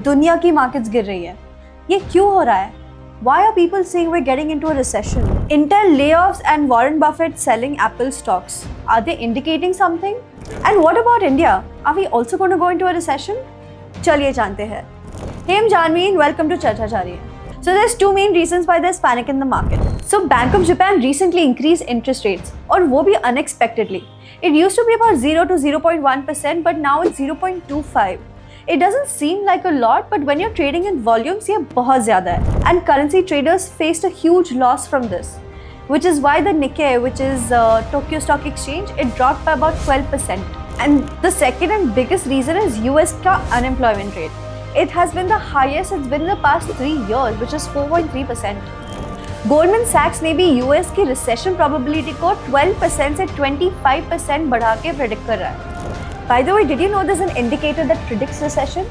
दुनिया की मार्केट्स गिर रही है, ये क्यों हो रहा है? Why are people saying we're getting into a recession? Intel layoffs and Warren Buffett selling Apple stocks. Are they indicating something? And what about India? Are we also going to go into a recession? चलिए जानते हैं. Hey, I'm Janvi and welcome to Charcha Jari. So there's two main reasons why there's panic in the market. So Bank of Japan recently increased interest rates, और वो भी unexpectedly. It used to be about 0 to 0.1%, but now it's 0.25. It doesn't seem like a lot, but when you're trading in volumes, ये बहुत ज़्यादा है. And currency traders faced a huge loss from this, which is why the Nikkei, which is Tokyo Stock Exchange, it dropped by about 12%. And the second and biggest reason is US का unemployment rate. It has been the highest it's been in the past 3 years, which is 4.3%. Goldman Sachs ने भी US की recession probability को 12% से 25% बढ़ा के predict कर रहा है. By the way, did you know there's an indicator that predicts recession?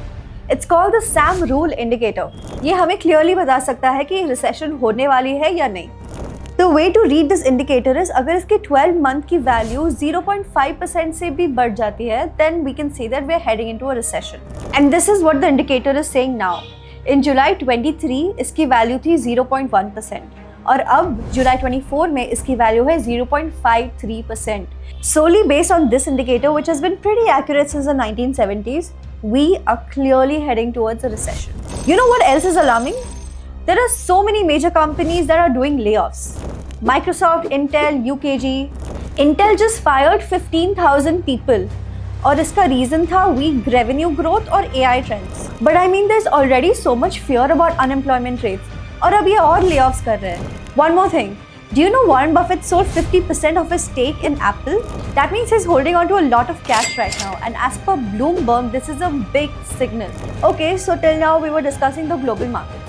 It's called the SAM rule indicator. ये हमें clearly बता सकता है कि recession होने वाली है या नहीं. The way to read this indicator is अगर इसकी 12 month की value 0.5% से भी बढ़ जाती है, then we can say that we're heading into a recession. And this is what the indicator is saying now. In July 23, इसकी value थी 0.1%. और अब जुलाई 24 में इसकी वैल्यू है 0.53%. Solely based on this indicator, which has been pretty accurate since the 1970s, we are clearly heading towards a recession. You know what else is alarming? There are so many major companies that are doing layoffs. Microsoft, Intel, UKG. Intel just fired 15,000 people. और इसका reason था weak revenue growth और AI trends. But I mean, there's already so much fear about unemployment rates. और अब ये और layoffs कर रहे हैं. One more thing. Do you know Warren Buffett sold 50% of his stake in Apple? That means he's holding on to a lot of cash right now. And as per Bloomberg, this is a big signal. Okay, so till now we were discussing the global markets.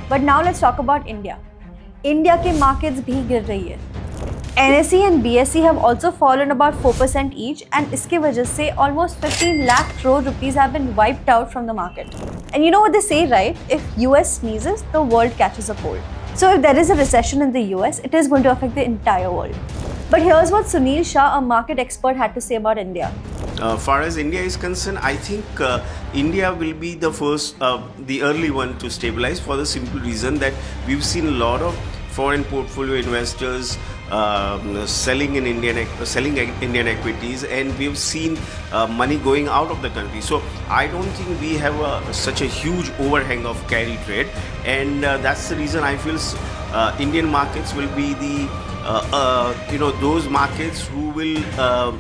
But now let's talk about India. India के markets भी गिर रही है. NSE and BSE have also fallen about 4% each, and इसके वजह से almost 15 lakh crore rupees have been wiped out from the market. And you know what they say, right? If US sneezes, the world catches a cold. So if there is a recession in the US, it is going to affect the entire world. But here's what Sunil Shah, a market expert, had to say about India. Far as India is concerned, I think India will be the first, the early one to stabilize, for the simple reason that we've seen a lot of foreign portfolio investors selling Indian equities, and we've seen money going out of the country. So I don't think we have such a huge overhang of carry trade, and that's the reason I feel Indian markets will be the those markets who will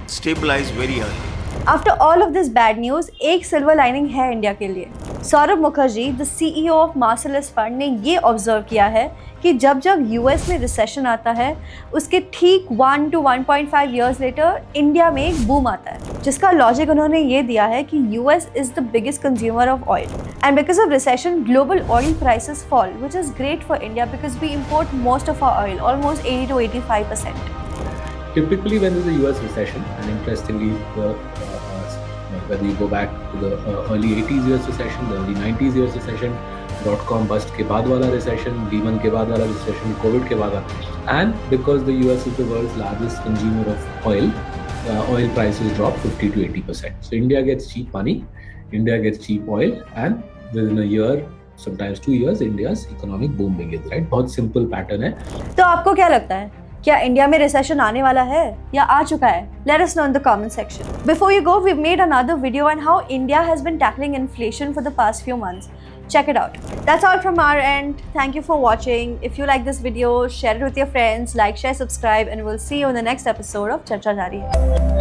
stabilize very early. After all of this bad news, एक silver lining है India के लिए. Saurabh Mukherjee, the CEO of Marcellus Fund, ने ये observe किया है कि जब US में रिसेशन आता है, उसके ठीक 1 to 1.5 years later इंडिया में एक बूम आता है, जिसका लॉजिक उन्होंने ये दिया है कि US is the biggest consumer of oil, and because of recession, global oil prices fall, which is great for India because we import most of our oil, almost 80 to 85%. Typically, when there's a US recession, and interestingly, whether you go back to the early 80s years recession, the early 90s years recession, .com bust के बाद वाला recession, Lehman के बाद वाला recession, COVID के बाद वाला, and because the US is the world's largest consumer of oil, oil prices drop 50 to 80%. So India gets cheap money, India gets cheap oil, and within a year, sometimes 2 years, India's economic boom begins. Right? बहुत simple pattern है. तो आपको क्या लगता है? क्या India में recession आने वाला है या आ चुका है? Let us know in the comment section. Before you go, we've made another video on how India has been tackling inflation for the past few months. Check it out. That's all from our end. Thank you for watching. If you like this video, share it with your friends, like, share, subscribe, and we'll see you in the next episode of Charcha Jari Hai.